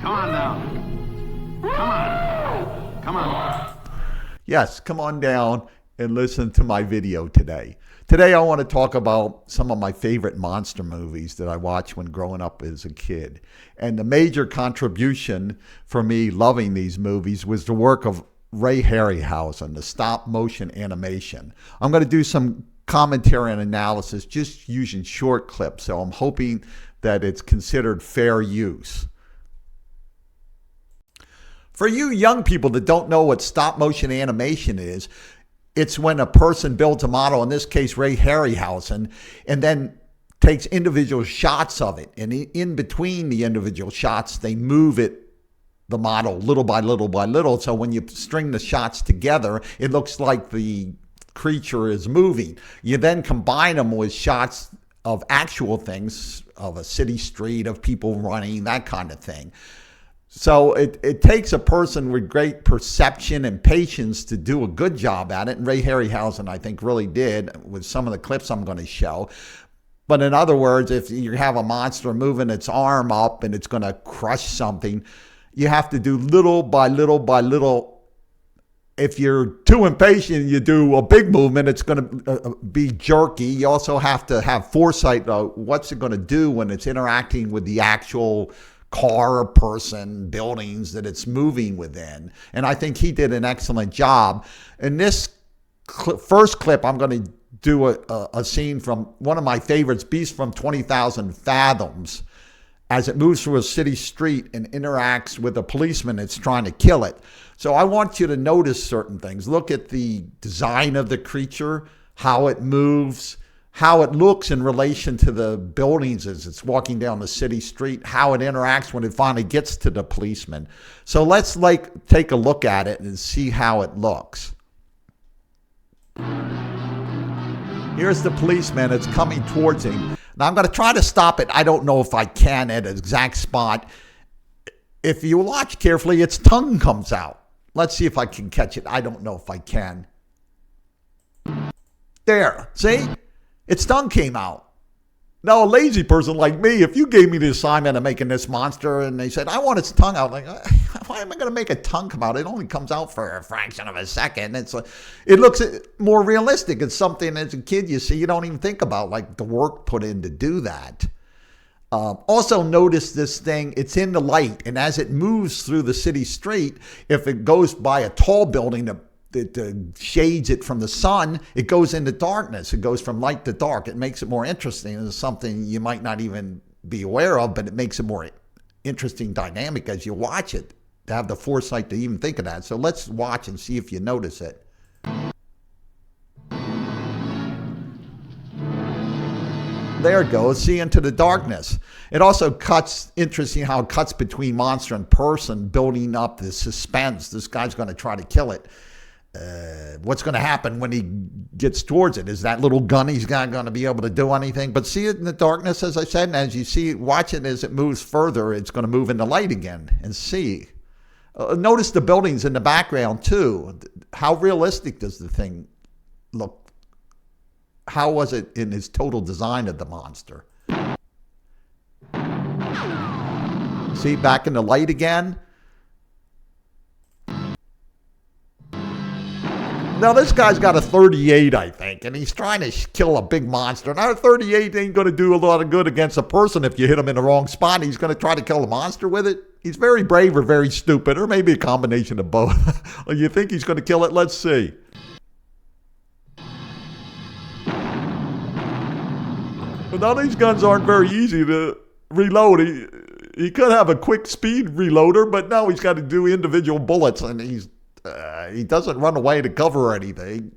Come on down. Come on. Come on. Yes, come on down and listen to my video today. Today I want to talk about some of my favorite monster movies that I watched when growing up as a kid. And the major contribution for me loving these movies was the work of Ray Harryhausen, the stop motion animation. I'm going to do some commentary and analysis just using short clips, so I'm hoping that it's considered fair use. For you young people that don't know what stop motion animation is, it's when a person builds a model, in this case Ray Harryhausen, and then takes individual shots of it. And in between the individual shots, they move the model little by little by little. So when you string the shots together, it looks like the creature is moving. You then combine them with shots of actual things, of a city street, of people running, that kind of thing. So it takes a person with great perception and patience to do a good job at it. And Ray Harryhausen, I think, really did with some of the clips I'm going to show. But in other words, if you have a monster moving its arm up and it's going to crush something, you have to do little by little by little. If you're too impatient, you do a big movement, it's going to be jerky. You also have to have foresight of what's it going to do when it's interacting with the actual car, person, buildings that it's moving within. And I think he did an excellent job. In this first clip, I'm going to do a scene from one of my favorites, Beast from 20,000 Fathoms, as it moves through a city street and interacts with a policeman that's trying to kill it. So I want you to notice certain things. Look at the design of the creature, how it moves, how it looks in relation to the buildings as it's walking down the city street, how it interacts when it finally gets to the policeman. So let's take a look at it and see how it looks. Here's the policeman. It's coming towards him. Now I'm going to try to stop it. I don't know if I can at an exact spot. If you watch carefully, its tongue comes out. Let's see if I can catch it. I don't know if I can. There. See? Its tongue came out. Now, a lazy person like me, if you gave me the assignment of making this monster and they said, I want its tongue out, like, why am I going to make a tongue come out? It only comes out for a fraction of a second. It looks more realistic. It's something as a kid you see, you don't even think about, like the work put in to do that. Also notice this thing, it's in the light. And as it moves through the city street, if it goes by a tall building that shades it from the sun, it goes into darkness. It goes from light to dark. It makes it more interesting. It's something you might not even be aware of, but it makes it more interesting dynamic as you watch it, to have the foresight to even think of that. So let's watch and see if you notice it. There it goes. See, into the darkness. It also cuts, interesting how it cuts between monster and person, building up the suspense. This guy's going to try to kill it. What's going to happen when he gets towards it? Is that little gun he's not going to be able to do anything? But see it in the darkness, as I said, and as you see, watch it as it moves further, it's going to move into light again and see. Notice the buildings in the background too. How realistic does the thing look? How was it in his total design of the monster? See, back in the light again. Now, this guy's got a 38, I think, and he's trying to kill a big monster. Now, a 38 ain't going to do a lot of good against a person if you hit him in the wrong spot. He's going to try to kill a monster with it. He's very brave or very stupid, or maybe a combination of both. You think he's going to kill it? Let's see. But now these guns aren't very easy to reload. He could have a quick speed reloader, but now he's got to do individual bullets, and he doesn't run away to cover anything.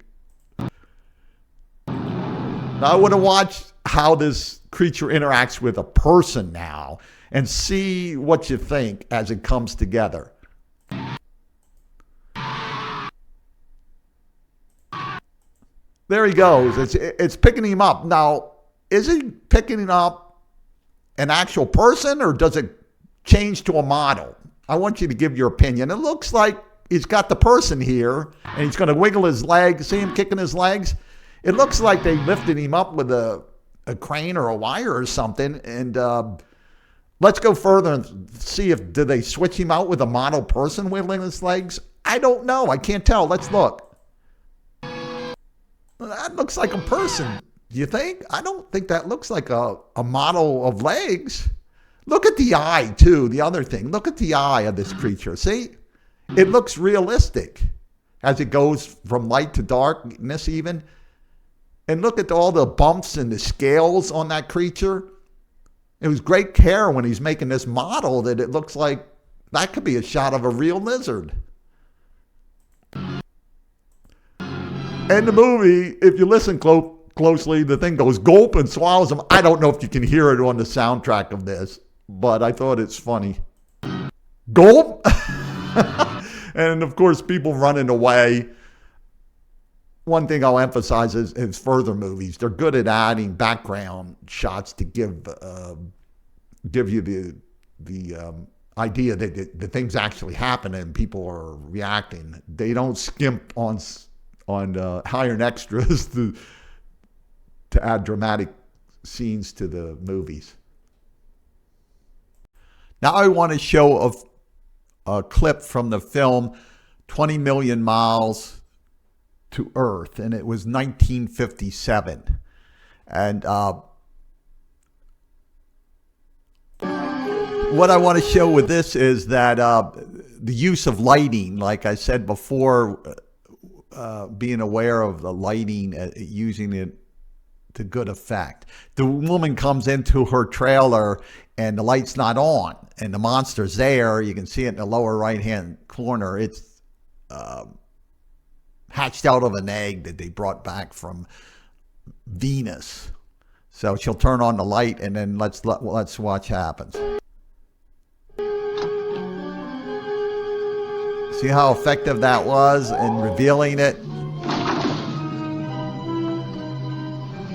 Now I want to watch how this creature interacts with a person now and see what you think as it comes together. There he goes. It's picking him up. Now, is it picking up an actual person, or does it change to a model? I want you to give your opinion. It looks like he's got the person here, and he's going to wiggle his legs. See him kicking his legs? It looks like they lifted him up with a crane or a wire or something, and Let's go further and see if did they switch him out with a model person wiggling his legs? I don't know. I can't tell. Let's look. That looks like a person. Do you think? I don't think that looks like a model of legs. Look at the eye, too. The other thing. Look at the eye of this creature. See? It looks realistic as it goes from light to darkness even. And look at all the bumps and the scales on that creature. It was great care when he's making this model that it looks like that could be a shot of a real lizard. And the movie, if you listen closely, the thing goes gulp and swallows him. I don't know if you can hear it on the soundtrack of this, but I thought it's funny. Gulp! And of course, people running away. One thing I'll emphasize is his further movies. They're good at adding background shots to give you the idea that the things actually happen and people are reacting. They don't skimp on hiring extras to add dramatic scenes to the movies. Now I want to show a clip from the film 20 Million Miles to Earth, and it was 1957. And what I want to show with this is that the use of lighting, like I said before, being aware of the lighting, using it to good effect. The woman comes into her trailer and the light's not on and the monster's there. You can see it in the lower right-hand corner. It's hatched out of an egg that they brought back from Venus. So she'll turn on the light and then let's watch what happens. See how effective that was in revealing it?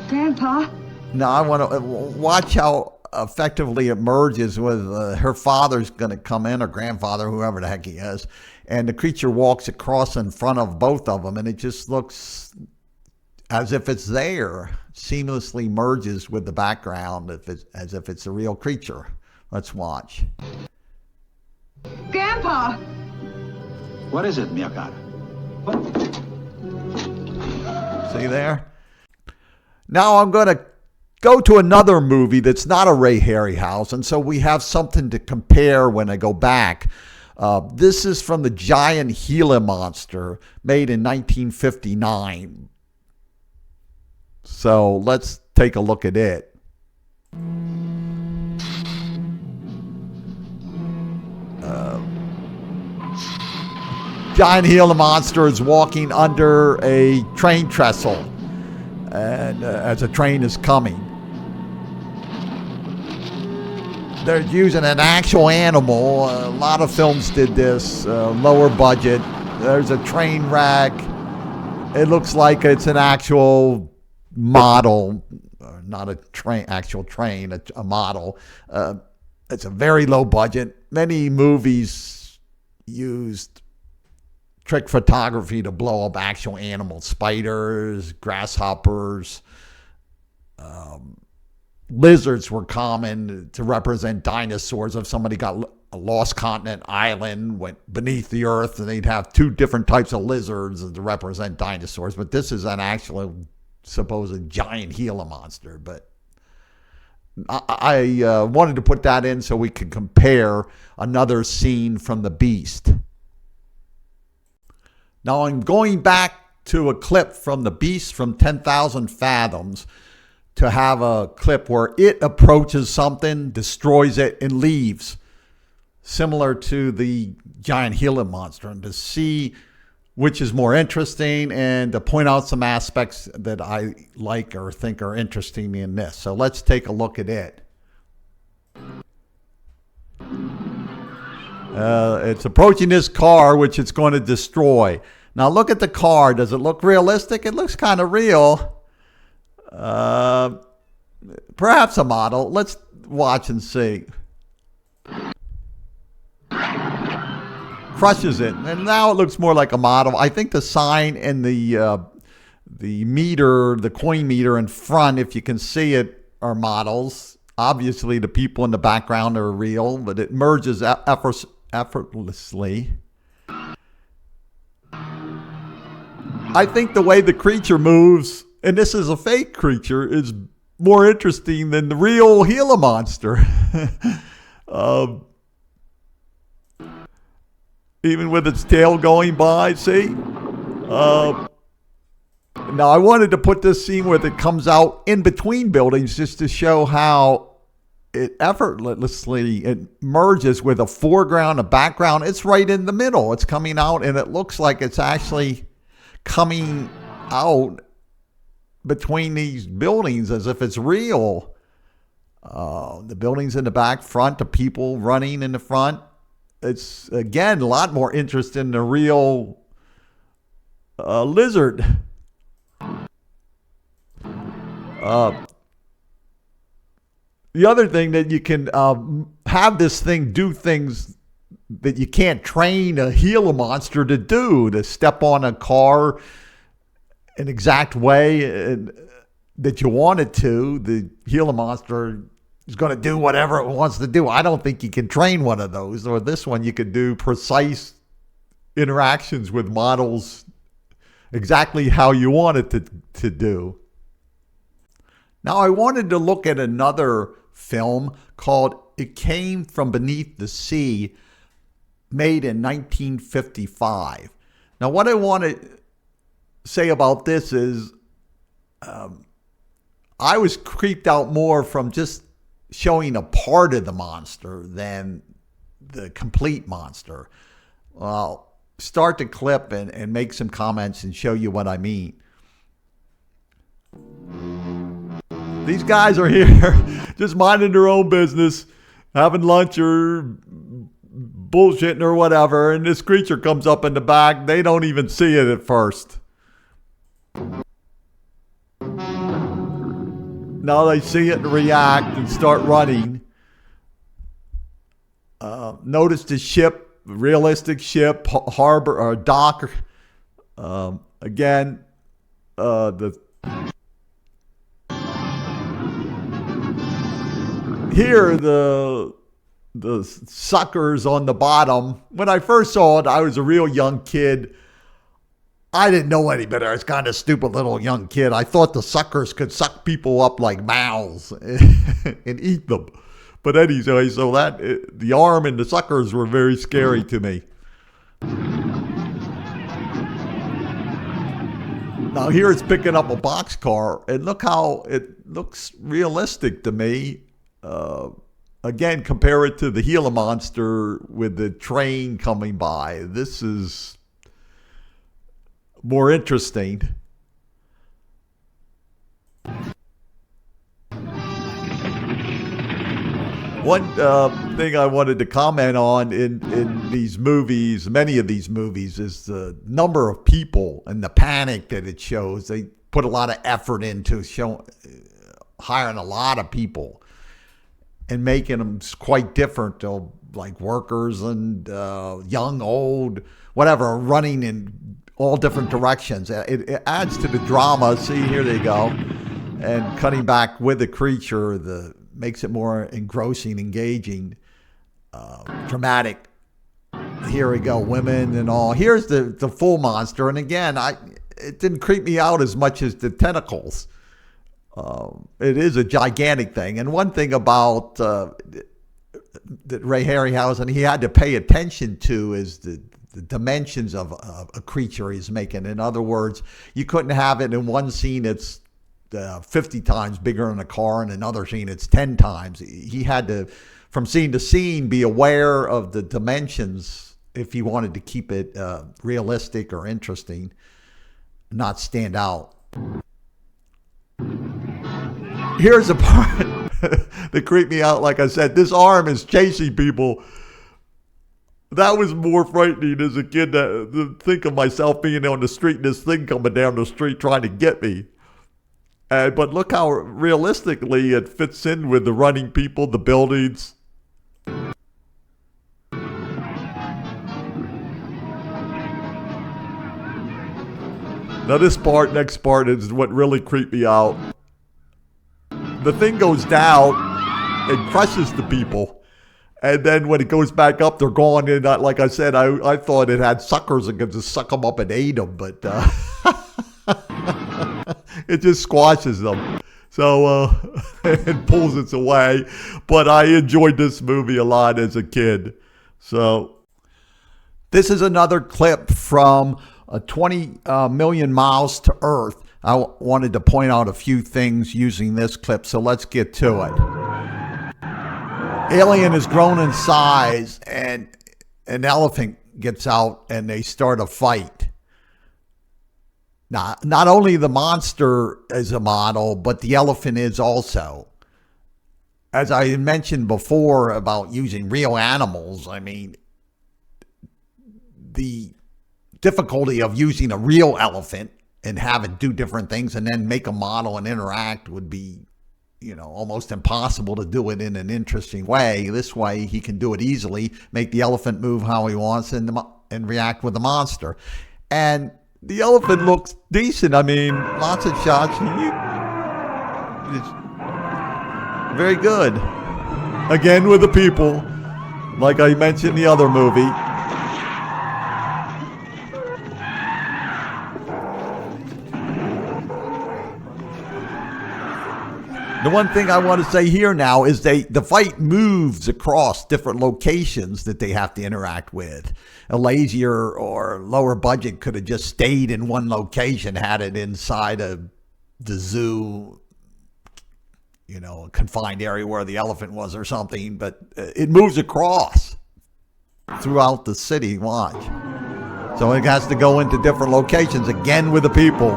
Grandpa? Now I want to watch how effectively it merges with her father's going to come in, or grandfather, whoever the heck he is, and the creature walks across in front of both of them, and it just looks as if it's there, seamlessly merges with the background as if it's a real creature. Let's watch. Grandpa! What is it, mia cara? What? See there? Now I'm going to go to another movie that's not a Ray Harryhausen, so we have something to compare when I go back. This is from the giant Gila monster, made in 1959. So let's take a look at it. Giant Gila monster is walking under a train trestle, and as a train is coming. They're using an actual animal. A lot of films did this, lower budget. There's a train wreck. It looks like it's an actual model, not a train, actual train, a model. It's a very low budget. Many movies used trick photography to blow up actual animals, spiders, grasshoppers. Lizards were common to represent dinosaurs. If somebody got a lost continent island, went beneath the earth, and they'd have two different types of lizards to represent dinosaurs. But this is an actual supposed giant Gila monster. But I wanted to put that in so we could compare another scene from The Beast. Now I'm going back to a clip from The Beast from 10,000 Fathoms to have a clip where it approaches something, destroys it, and leaves, similar to the giant Gila monster, and to see which is more interesting and to point out some aspects that I like or think are interesting in this. So let's take a look at it. It's approaching this car, which it's going to destroy. Now look at the car. Does it look realistic? It looks kind of real. Perhaps a model. Let's watch and see. Crushes it, and now it looks more like a model. I think the sign and the meter, the coin meter in front, if you can see it, are models. Obviously, the people in the background are real, but it merges effortlessly. I think the way the creature moves, and this is a fake creature, is more interesting than the real Gila monster. Even with its tail going by, see? Now, I wanted to put this scene where it comes out in between buildings just to show how it effortlessly it merges with a foreground, a background. It's right in the middle. It's coming out, and it looks like it's actually coming out between these buildings as if it's real. The buildings in the back, front, the people running in the front. It's, again, a lot more interest in the real lizard. The other thing that you can have this thing do things that you can't train a Gila monster to do, to step on a car an exact way that you want it to. The Gila monster is going to do whatever it wants to do. I don't think you can train one of those. Or this one, you could do precise interactions with models exactly how you want it to do. Now, I wanted to look at another film called It Came From Beneath the Sea, made in 1955. Now, what I want to say about this is I was creeped out more from just showing a part of the monster than the complete monster. I'll start the clip and make some comments and show you what I mean. These guys are here just minding their own business, having lunch or bullshitting or whatever, and this creature comes up in the back. They don't even see it at first. Now they see it and react and start running. Notice the ship, realistic ship, harbor or dock. Again, here the suckers on the bottom. When I first saw it, I was a real young kid. I didn't know any better. I was kind of a stupid little young kid. I thought the suckers could suck people up like mouths and eat them. But anyway, so the arm and the suckers were very scary to me. Now here it's picking up a boxcar, and look how it looks realistic to me. Again, compare it to the Gila monster with the train coming by. This is more interesting. One thing I wanted to comment on in these movies, many of these movies, is the number of people and the panic that it shows. They put a lot of effort into hiring a lot of people and making them quite different, like workers and young, old, whatever, running in all different directions. It adds to the drama. See, here they go. And cutting back with the creature, makes it more engrossing, engaging, dramatic. Here we go, women and all. Here's the full monster. And again, it didn't creep me out as much as the tentacles. It is a gigantic thing. And one thing about that Ray Harryhausen, he had to pay attention to is the dimensions of a creature he's making. In other words, you couldn't have it in one scene it's 50 times bigger than a car, and another scene it's 10 times. He had to, from scene to scene, be aware of the dimensions if he wanted to keep it realistic or interesting, not stand out. Here's a part that creeped me out. Like I said, this arm is chasing people. That was more frightening as a kid to think of myself being on the street and this thing coming down the street trying to get me. But look how realistically it fits in with the running people, the buildings. Now this next part is what really creeped me out. The thing goes down, and crushes the people. And then when it goes back up, they're gone. And like I said, I thought it had suckers and could just suck them up and ate them, but it just squashes them. So it pulls it away. But I enjoyed this movie a lot as a kid. So this is another clip from 20 Million Miles to Earth. I wanted to point out a few things using this clip, so let's get to it. Alien has grown in size, and an elephant gets out, and they start a fight. Now, not only the monster is a model, but the elephant is also. As I mentioned before about using real animals, I mean, the difficulty of using a real elephant and have it do different things and then make a model and interact would be, almost impossible to do it in an interesting way. This way, he can do it easily, make the elephant move how he wants and react with the monster. And the elephant looks decent. I mean, lots of shots. It's very good. Again, with the people, like I mentioned in the other movie. The one thing I want to say here now is the fight moves across different locations that they have to interact with. A lazier or lower budget could have just stayed in one location, had it inside of the zoo, a confined area where the elephant was or something, but it moves across throughout the city. Watch. So it has to go into different locations, again with the people.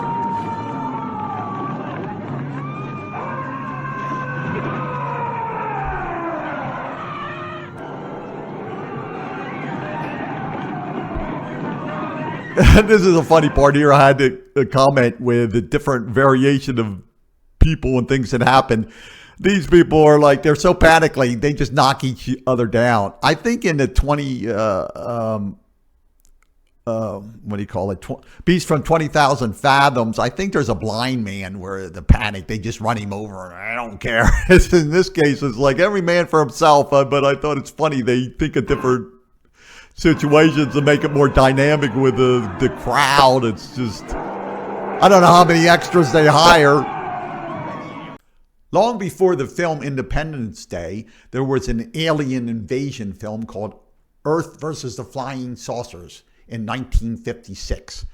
This is a funny part here. I had to comment with the different variation of people and things that happen. These people are like, they're so panicking, they just knock each other down. I think in the 20, what do you call it? Beast from 20,000 Fathoms. I think there's a blind man where the panic, they just run him over and I don't care. In this case, it's like every man for himself. But I thought it's funny. They think of different situations to make it more dynamic with the crowd. It's just, I don't know how many extras they hire. Long before the film Independence Day, there was an alien invasion film called Earth versus the Flying Saucers in 1956.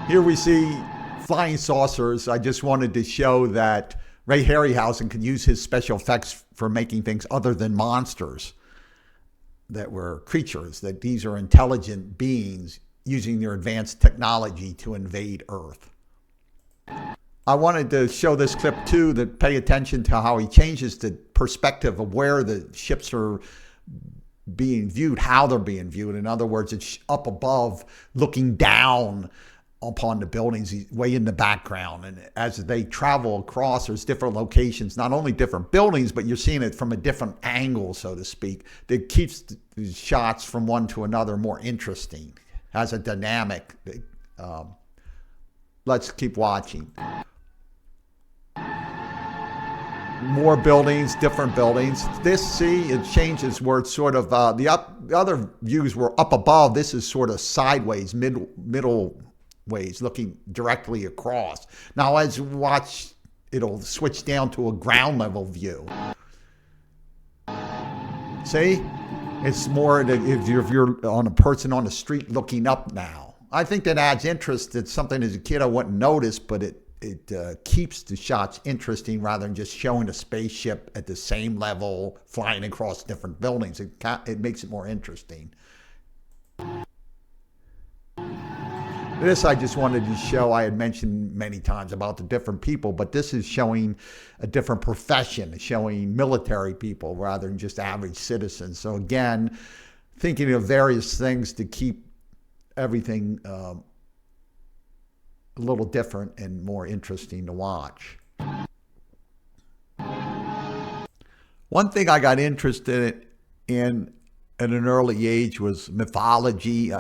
Here we see flying saucers. I just wanted to show that Ray Harryhausen could use his special effects for making things other than monsters that were creatures, that these are intelligent beings using their advanced technology to invade Earth. I wanted to show this clip too, that pay attention to how he changes the perspective of where the ships are being viewed, how they're being viewed. In other words, it's up above, looking down upon the buildings, way in the background. And as they travel across, there's different locations, not only different buildings, but you're seeing it from a different angle, so to speak, that keeps the shots from one to another more interesting, has a dynamic. Let's keep watching. More buildings, different buildings. This, see, it changes where it's sort of, the other views were up above. This is sort of sideways, middle ways, looking directly across. Now, as you watch, it'll switch down to a ground level view. See? It's more if you're on a person on the street looking up now. I think that adds interest. It's something as a kid I wouldn't notice, but it keeps the shots interesting rather than just showing a spaceship at the same level flying across different buildings. It makes it more interesting. This I just wanted to show. I had mentioned many times about the different people, but this is showing a different profession, showing military people rather than just average citizens. So again, thinking of various things to keep everything a little different and more interesting to watch. One thing I got interested in at an early age was mythology.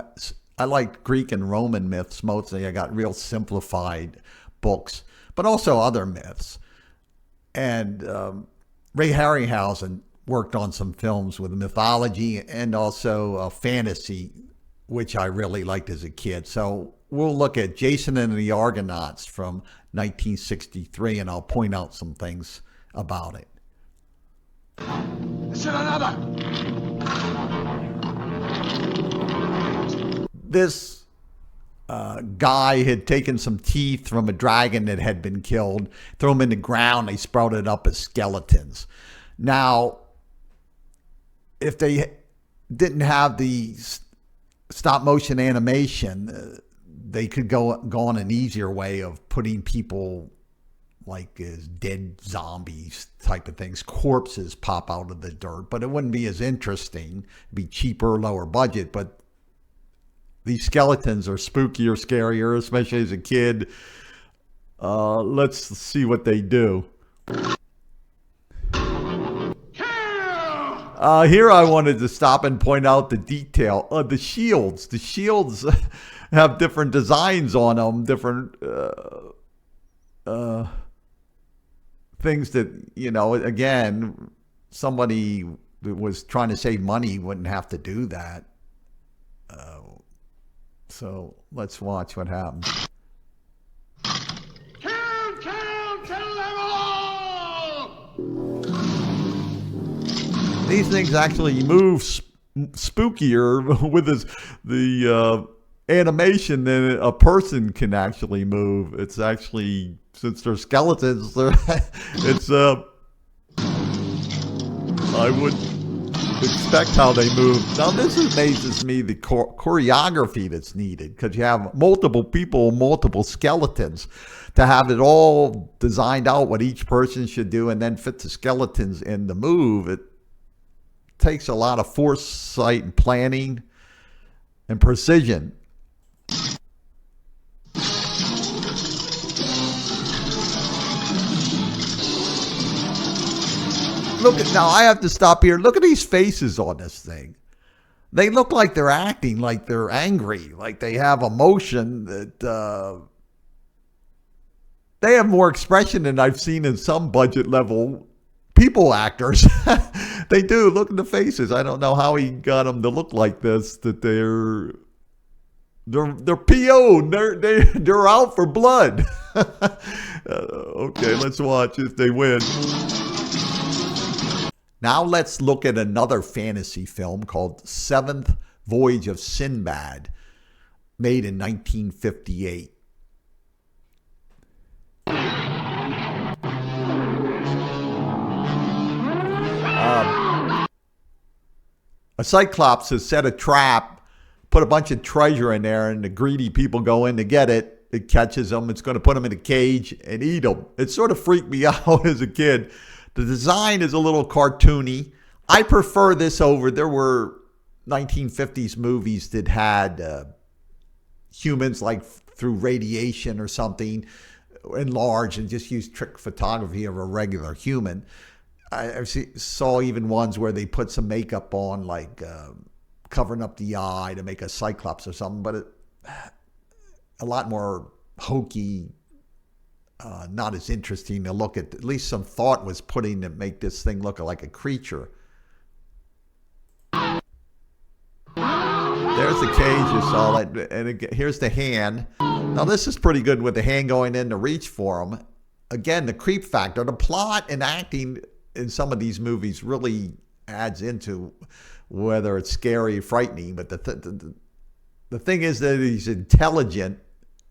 I liked Greek and Roman myths mostly. I got real simplified. books, but also other myths. And Ray Harryhausen worked on some films with mythology and also fantasy, which I really liked as a kid. So we'll look at Jason and the Argonauts from 1963, and I'll point out some things about it. Is it another? This guy had taken some teeth from a dragon that had been killed, threw them in the ground, they sprouted up as skeletons. Now, if they didn't have the stop motion animation, they could go on an easier way of putting people like as dead zombies type of things. Corpses pop out of the dirt, but it wouldn't be as interesting. It'd be cheaper, lower budget, but these skeletons are spookier, scarier, especially as a kid. Let's see what they do. Here I wanted to stop and point out the detail of the shields. The shields have different designs on them, different things that, again, somebody that was trying to save money wouldn't have to do that. So let's watch what happens. Kill them all! These things actually move spookier with the animation than a person can actually move. It's actually, since they're skeletons, I would expect how they move. Now, this amazes me, the choreography that's needed, because you have multiple people, multiple skeletons, to have it all designed out what each person should do and then fit the skeletons in the move. It takes a lot of foresight and planning and precision. Now I have to stop here. Look at these faces on this thing. They look like they're acting, like they're angry, like they have emotion. That they have more expression than I've seen in some budget level people actors. They do. Look at the faces. I don't know how he got them to look like this. That they're PO'd. They're out for blood. Okay, let's watch if they win. Now let's look at another fantasy film called Seventh Voyage of Sinbad, made in 1958. A Cyclops has set a trap, put a bunch of treasure in there, and the greedy people go in to get it. It catches them. It's going to put them in a cage and eat them. It sort of freaked me out as a kid. The design is a little cartoony. I prefer this over. There were 1950s movies that had humans, like through radiation or something, enlarged and just used trick photography of a regular human. I saw even ones where they put some makeup on, like covering up the eye to make a Cyclops or something, but a lot more hokey. Not as interesting to look at. At least some thought was put in to make this thing look like a creature. There's the cage you saw, and here's the hand. Now this is pretty good with the hand going in to reach for him. Again, the creep factor, the plot and acting in some of these movies really adds into whether it's scary or frightening. But the thing is that he's intelligent,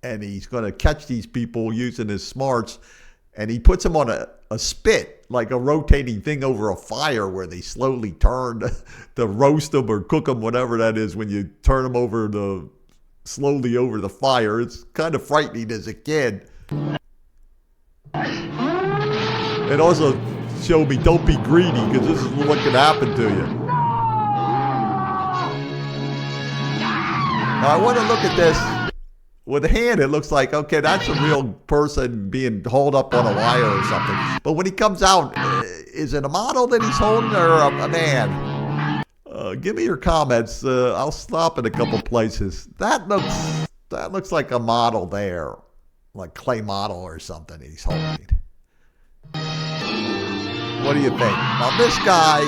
and he's going to catch these people using his smarts, and he puts them on a spit, like a rotating thing over a fire where they slowly turn to roast them or cook them, whatever that is, when you turn them slowly over the fire. It's kind of frightening as a kid. It also showed me, don't be greedy, because this is what can happen to you. Now I want to look at this. With a hand, it looks like, okay, that's a real person being hauled up on a wire or something. But when he comes out, is it a model that he's holding or a man? Give me your comments. I'll stop at a couple places. That looks like a model there. like clay model or something he's holding. What do you think? Now this guy,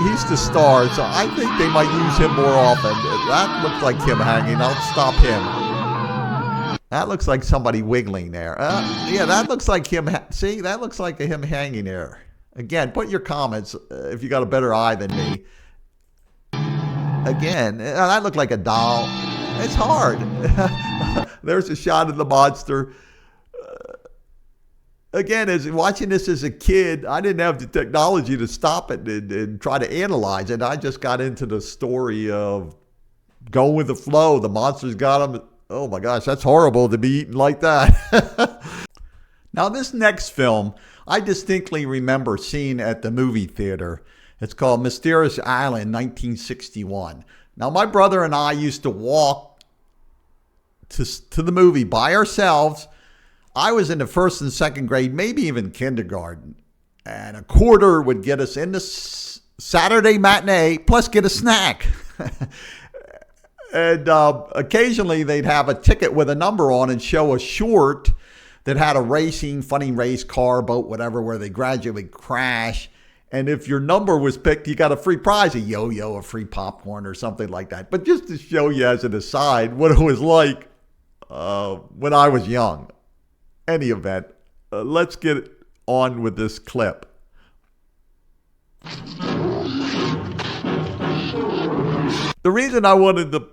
he's the star, so I think they might use him more often. That looks like him hanging. I'll stop him. That looks like somebody wiggling there. Yeah, that looks like him. See, that looks like him hanging there. Again, put your comments if you got a better eye than me. Again, that looked like a doll. It's hard. There's a shot of the monster. Again, as watching this as a kid, I didn't have the technology to stop it and try to analyze it. I just got into the story of going with the flow. The monsters got him. Oh my gosh, that's horrible to be eaten like that. Now, this next film, I distinctly remember seeing at the movie theater. It's called Mysterious Island, 1961. Now, my brother and I used to walk to the movie by ourselves. I was in the first and second grade, maybe even kindergarten. And a quarter would get us into Saturday matinee, plus get a snack. And occasionally they'd have a ticket with a number on and show a short that had a funny race car, boat, whatever, where they gradually crash. And if your number was picked, you got a free prize, a yo-yo, a free popcorn or something like that. But just to show you as an aside what it was like when I was young. Any event, let's get on with this clip. The reason I wanted to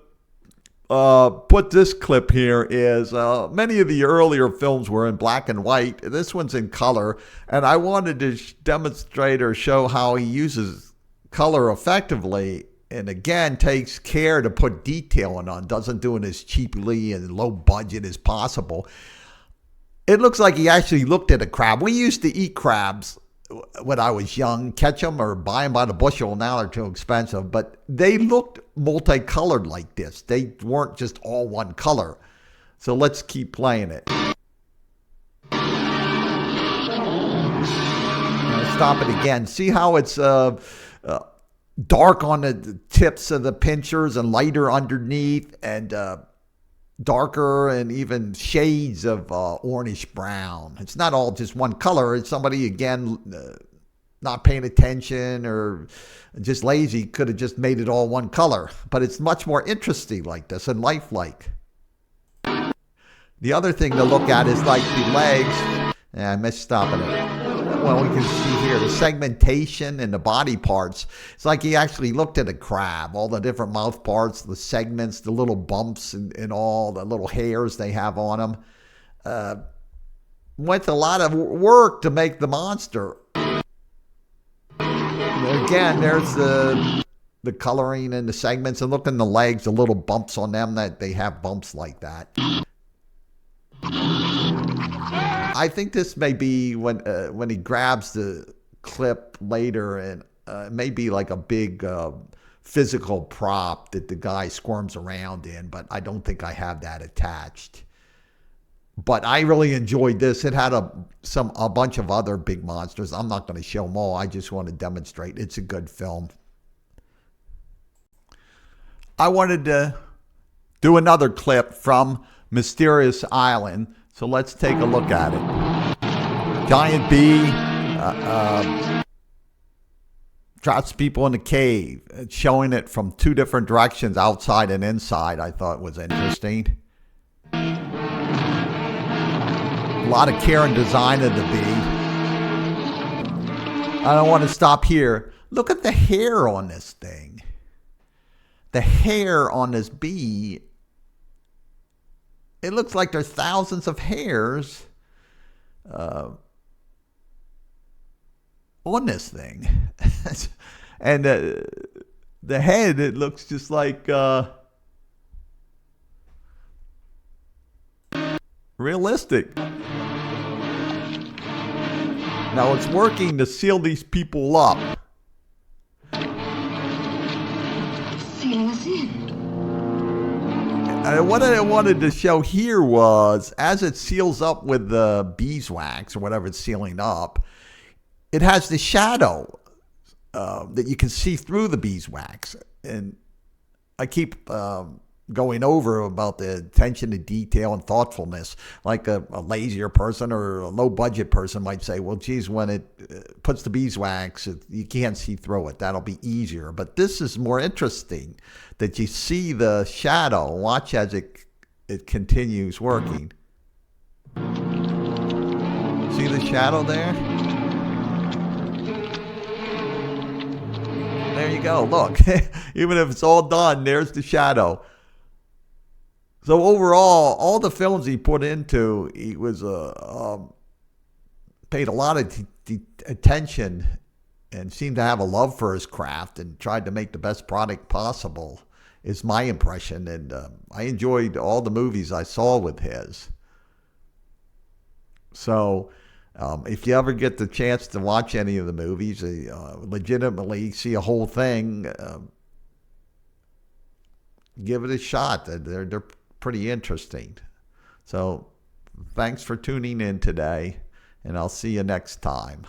put this clip here is many of the earlier films were in black and white. This one's in color, and I wanted to demonstrate or show how he uses color effectively, and again takes care to put detail on, doesn't do it as cheaply and low budget as possible. It looks like he actually looked at a crab. We used to eat crabs when I was young, catch them or buy them by the bushel. Now they're too expensive, but they looked multicolored like this. They weren't just all one color. So let's keep playing it. Stop it again. See how it's dark on the tips of the pinchers and lighter underneath, and darker and even shades of orange brown. It's not all just one color. It's somebody, again, not paying attention or just lazy, could have just made it all one color. But it's much more interesting like this and lifelike. The other thing to look at is like the legs. I missed stopping it. Well, we can see here the segmentation and the body parts. It's like he actually looked at a crab, all the different mouth parts, the segments, the little bumps and all the little hairs they have on them. Went a lot of work to make the monster. Again, there's the coloring and the segments, and look in the legs, the little bumps on them, that they have bumps like that. I think this may be when he grabs the clip later, and it may be like a big physical prop that the guy squirms around in, but I don't think I have that attached. But I really enjoyed this. It had a bunch of other big monsters. I'm not going to show them all. I just want to demonstrate. It's a good film. I wanted to do another clip from Mysterious Island. So let's take a look at it. Giant bee traps people in a cave. It's showing it from two different directions, outside and inside. I thought was interesting. A lot of care and design of the bee. I don't want to stop here. Look at the hair on this thing. The hair on this bee. It looks like there's thousands of hairs on this thing. And the head, it looks just like realistic. Now it's working to seal these people up. Sealing us in. What I wanted to show here was, as it seals up with the beeswax or whatever it's sealing up, it has the shadow that you can see through the beeswax. And I keep going over about the attention to detail and thoughtfulness. Like a lazier person or a low budget person might say, well, geez, when it puts the beeswax, you can't see through it. That'll be easier. But this is more interesting, that you see the shadow. Watch as it continues working. See the shadow there? There you go. Look, even if it's all done, there's the shadow. So overall, all the films he put into, he was paid a lot of attention and seemed to have a love for his craft and tried to make the best product possible, is my impression. And I enjoyed all the movies I saw with his. So if you ever get the chance to watch any of the movies, legitimately see a whole thing, give it a shot. They're pretty interesting. So thanks for tuning in today, and I'll see you next time.